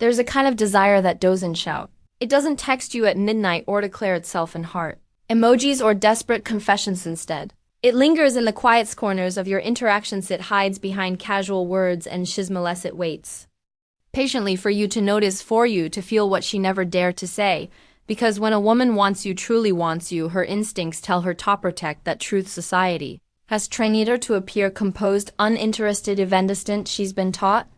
There's a kind of desire that doesn't shout. It doesn't text you at midnight or declare itself in heart emojis or desperate confessions instead. It lingers in the quiet corners of your interactions. It hides behind casual words and shizmaless. It waits patiently for you to notice, for you to feel what she never dared to say. Because when a woman wants you, truly wants you, her instincts tell her to protect that truth. Society has trained her to appear composed, uninterested, even distant. She's been taught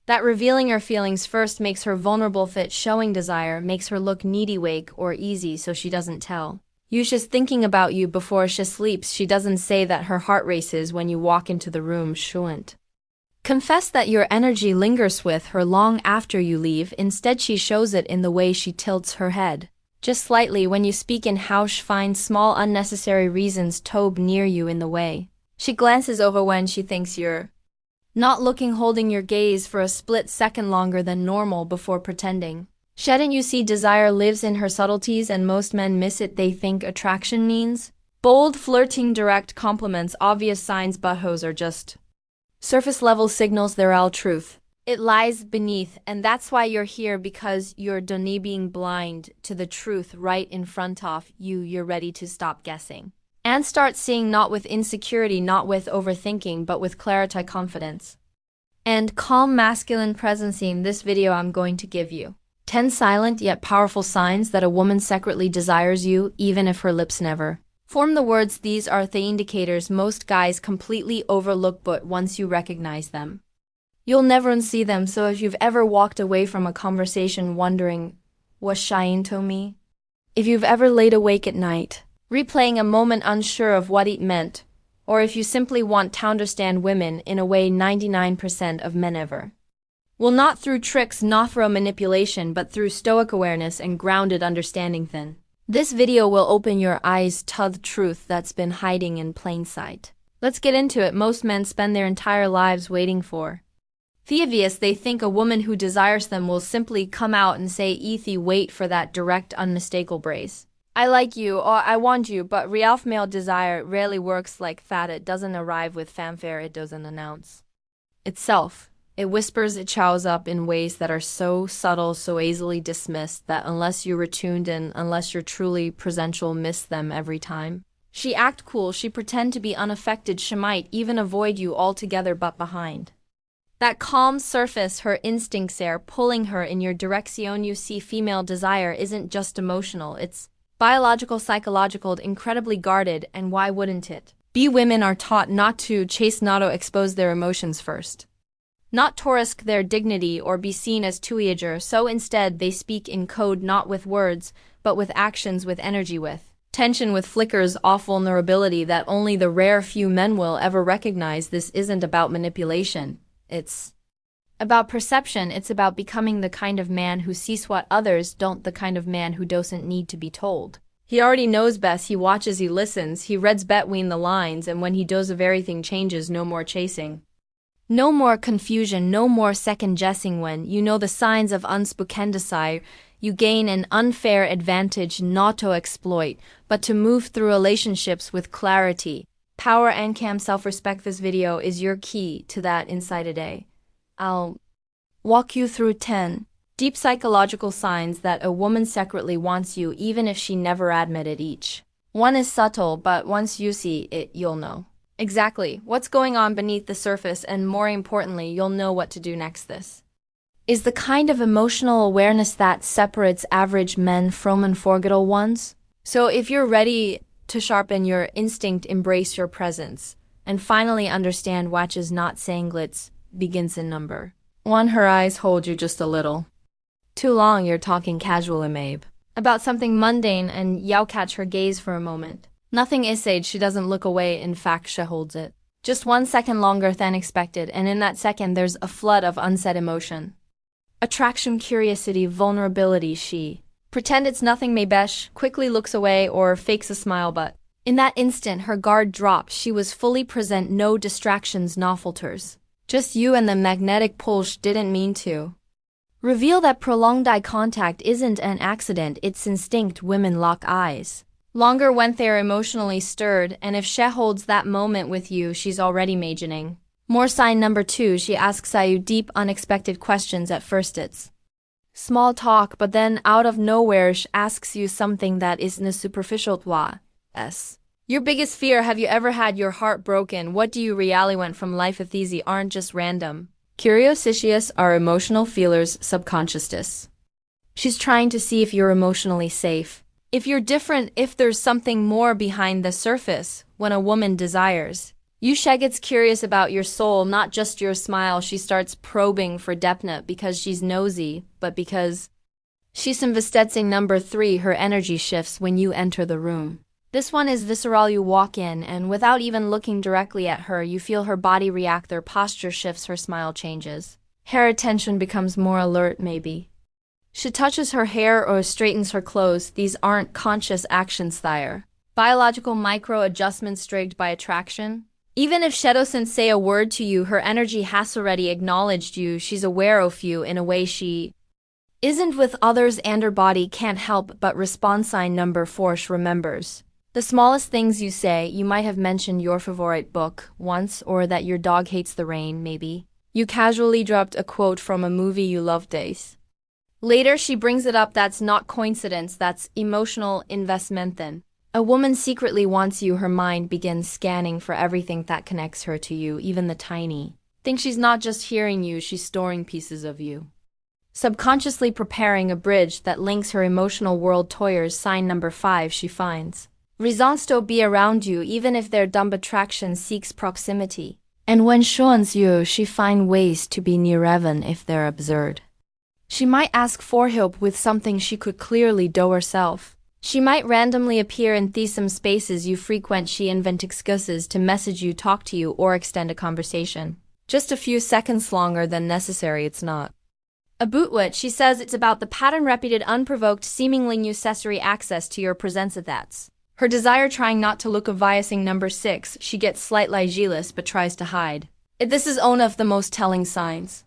that revealing her feelings first makes her vulnerable, that showing desire makes her look needy, weak, or easy, so she doesn't tell you she's thinking about you before she sleeps. She doesn't say that her heart races when you walk into the room. Shouldn't confess that your energy lingers with her long after you leave. Instead, she shows it in the way she tilts her head just slightly when you speak, and how she finds small unnecessary reasons to be near you in the way she glances over when she thinks you're not looking, holding your gaze for a split second longer than normal before pretending. Shouldn't you see desire lives in her subtleties, and most men miss it. They think attraction means bold flirting, direct compliments, obvious signs, but those are just surface level signals. They're all truth. It lies beneath, and that's why you're here, because you're done being blind to the truth right in front of you. You're ready to stop guessing and start seeing, not with insecurity, not with overthinking, but with clarity, confidence, and calm masculine presence. In this video, I'm going to give you 10 silent yet powerful signs that a woman secretly desires you, even if her lips never form the words. These are the indicators most guys completely overlook, but once you recognize them, you'll never unsee them. So if you've ever walked away from a conversation wondering, was she into me? If you've ever laid awake at night, replaying a moment unsure of what it meant, or if you simply want to understand women in a way 99% of men ever will not, through tricks, not through manipulation, but through stoic awareness and grounded understanding, then this video will open your eyes to the truth that's been hiding in plain sight. Let's get into it. Most men spend their entire lives waiting for the obvious. They think a woman who desires them will simply come out and say, "Ethy," wait for that direct, unmistakable brace. "I like you," or "I want you," but real male desire rarely works like that. It doesn't arrive with fanfare. It doesn't announce itself. It whispers. It shows up in ways that are so subtle, so easily dismissed, that unless you're attuned and unless you're truly presential, miss them every time. She act cool. She pretend to be unaffected. She might even avoid you altogether, but behind that calm surface, her instincts are pulling her in your direction. You see, female desire isn't just emotional. It's biological, psychological, incredibly guarded, and why wouldn't it be? Women are taught not to chase, not to expose their emotions first, not to risk their dignity or be seen as too eager. So instead, they speak in code, not with words, but with actions, with energy, with tension, with flickers of vulnerability that only the rare few men will ever recognize. This isn't about manipulation. It's about perception. It's about becoming the kind of man who sees what others don't, the kind of man who doesn't need to be told. He already knows best. He watches, he listens, he reads between the lines, and when he does, of everything changes. No more chasing, no more confusion, no more second-guessing. When you know the signs of unspoken desire, you gain an unfair advantage, not to exploit, but to move through relationships with clarity, power, and calm self-respect. This video is your key to that. Inside a day, I'll walk you through 10 deep psychological signs that a woman secretly wants you, even if she never admitted. Each one is subtle, but once you see it, you'll know exactly what's going on beneath the surface, and more importantly, you'll know what to do next. This is the kind of emotional awareness that separates average men from unforgettable ones. So if you're ready to sharpen your instinct, embrace your presence, and finally understand what is not saying, let's begins in number 1. Her eyes hold you just a little too long. You're talking casually, maybe about something mundane, and you'll catch her gaze for a moment. Nothing is said. She doesn't look away. In fact, she holds it just 1 second longer than expected, and in that second there's a flood of unsaid emotion. Attraction, curiosity, vulnerability. She pretend it's nothing, maybe quickly looks away or fakes a smile, but in that instant her guard drops. She was fully present. No distractions, no filters. Just you and the magnetic pull. She didn't mean to reveal that prolonged eye contact isn't an accident. It's instinct. Women lock eyes longer when they're emotionally stirred, and if she holds that moment with you, she's already imagining more. Sign number 2. She asks you deep, unexpected questions. At first it's Small talk, but then out of nowhere she asks you something that isn't a superficial s. Your biggest fear, have you ever had your heart broken? What do you really want from life? If these aren't just random curiositious are emotional feelers subconscious. She's trying to see if you're emotionally safe. If you're different, if there's something more behind the surface. When a woman desires you, she gets curious about your soul, not just your smile. She starts probing for depth, not because she's nosy, but because she's investigating. Number 3, her energy shifts when you enter the room. This one is visceral. You walk in, and without even looking directly at her, you feel her body react. Their posture shifts, her smile changes. Her attention becomes more alert, maybe. She touches her hair or straightens her clothes. These aren't conscious actions, they're biological micro adjustments triggered by attraction. Even if she doesn't say a word to you, her energy has already acknowledged you. She's aware of you in a way she isn't with others, and her body can't help but respond. Sign number 4, she remembers the smallest things you say. You might have mentioned your favorite book once, or that your dog hates the rain, maybe. You casually dropped a quote from a movie you loved days later. She brings it up. That's not coincidence, that's emotional investment. Then a woman secretly wants you. Her mind begins scanning for everything that connects her to you, even the tiny thing. She's not just hearing you, she's storing pieces of you, subconsciously preparing a bridge that links her emotional world. Toyers. Sign number 5, she finds reasons to be around you, even if their dumb attraction seeks proximity. And when she wants you, she finds ways to be near even if they're absurd. She might ask for help with something she could clearly do herself. She might randomly appear in some spaces you frequent. She invents excuses to message you, talk to you, or extend a conversation just a few seconds longer than necessary. It's not about what she says, it's about the pattern, repeated, unprovoked, seemingly necessary access to your presence. That's her desire, trying not to look obvious. Number 6, she gets slightly jealous but tries to hide it. This is one of the most telling signs.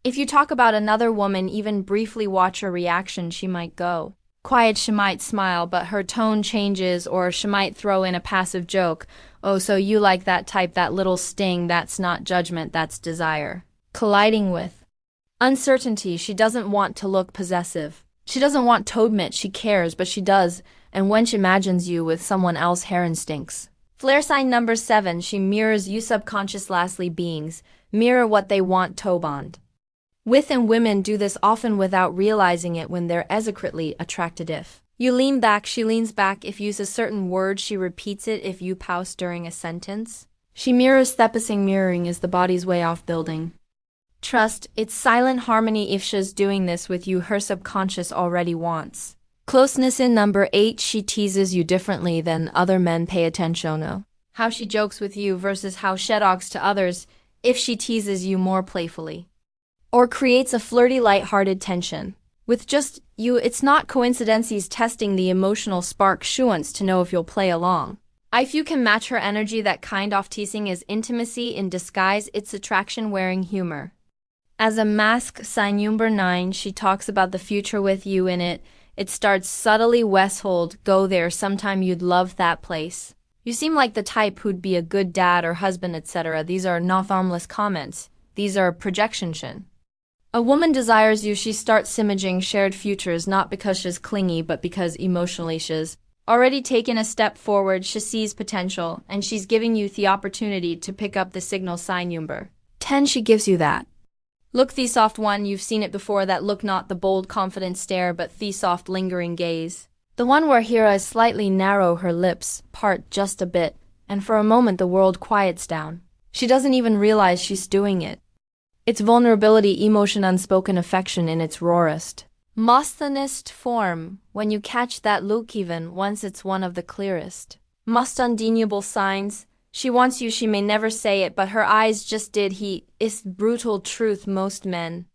If you talk about another woman, even briefly, watch her reaction. She might go quiet, she might smile, but her tone changes, or she might throw in a passive joke. Oh, so you like that type, that little sting. That's not judgment, that's desire colliding with uncertainty. She doesn't want to look possessive. She doesn't want to admit she cares, but she does, and when she imagines you with someone else, her instincts flare. Sign number 7, she mirrors you subconscious. Lastly, beings mirror what they want to bond with, and women do this often without realizing it when they're secretly attracted. If you lean back, she leans back. If you use a certain word, she repeats it. If you pause during a sentence, she mirrors. Thepasing. Mirroring is the body's way of building trust. It's silent harmony. If she's doing this with you, her subconscious already wants closeness. In number 8, she teases you differently than other men. Pay attention to how she jokes with you versus how she talks to others. If she teases you more playfully or creates a flirty, light-hearted tension with just you, it's not coincidence. He's testing the emotional spark. She wants to know if you'll play along. If you can match her energy. That kind of teasing is intimacy in disguise. It's attraction wearing humor as a mask. Sign number 9, she talks about the future with you in it. It starts subtly. Westhold, go there sometime, you'd love that place. You seem like the type who'd be a good dad or husband, etc. These are not harmless comments. These are projection. A woman desires you. She starts imaging shared futures, not because she's clingy, but because emotionally she's already taken a step forward. She sees potential, and she's giving you the opportunity to pick up the signal. Sign number 10, she gives you that look. The soft one, you've seen it before. That look, not the bold, confident stare, but the soft, lingering gaze. The one where her eyes slightly narrow, her lips part just a bit, and for a moment the world quiets down. She doesn't even realize she's doing it. It's vulnerability, emotion, unspoken affection in its rawest, most honest form. When you catch that look, even once, it's one of the clearest, most undeniable signs. She wants you. She may never say it, but her eyes just did. It's brutal truth. Most men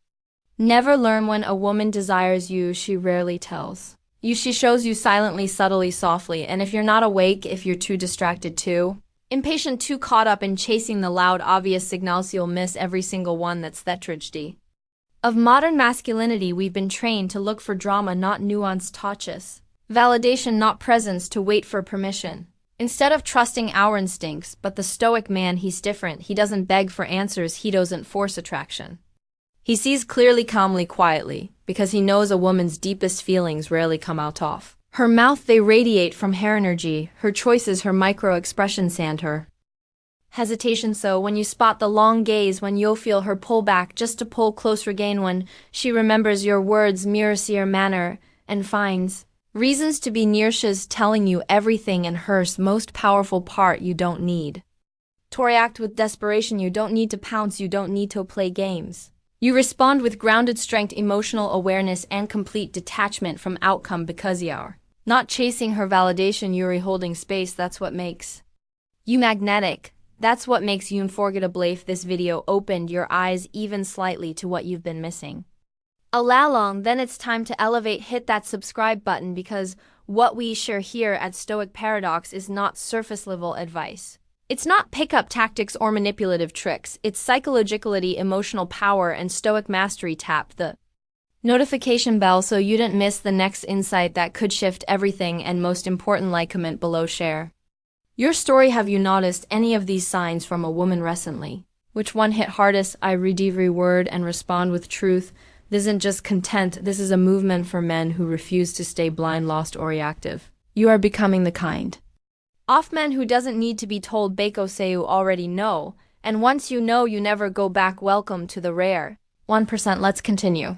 never learn. When a woman desires you, she rarely tells you. She shows you silently, subtly, softly, and if you're not awake, if you're too distracted, too impatient, too caught up in chasing the loud, obvious signals, you'll miss every single one. That's the tragedy of modern masculinity. We've been trained to look for drama, not nuanced touches, validation, not presence, to wait for permission, instead of trusting our instincts. But the stoic man, he's different. He doesn't beg for answers, he doesn't force attraction. He sees clearly, calmly, quietly, because he knows a woman's deepest feelings rarely come out off her mouth. They radiate from her energy, her choices, her micro-expressions, and her hesitation. So when you spot the long gaze, when you'll feel her pull back just to pull closer again, when she remembers your words, mirrors your manner, and finds reasons to be near, she's telling you everything in her most powerful part. You don't need to react with desperation, you don't need to pounce, you don't need to play games. You respond with grounded strength, emotional awareness, and complete detachment from outcome, because you're not chasing her validation, you're holding space. That's what makes you magnetic. That's what makes you unforgettable. If this video opened your eyes even slightly to what you've been missing along, then it's time to elevate. Hit that subscribe button, because what we share here at Stoic Paradox is not surface level advice. It's not pickup tactics or manipulative tricks. It's psychologicality, emotional power, and Stoic mastery. Tap the notification bell so you don't miss the next insight that could shift everything, and most important, like, comment below, share your story. Have you noticed any of these signs from a woman recently? Which one hit hardest? I read every word and respond with truth. This isn't just content, this is a movement for men who refuse to stay blind, lost, or reactive. You are becoming the kind of man who doesn't need to be told, Bako say you already know, and once you know, you never go back. Welcome to the rare 1%. Let's continue.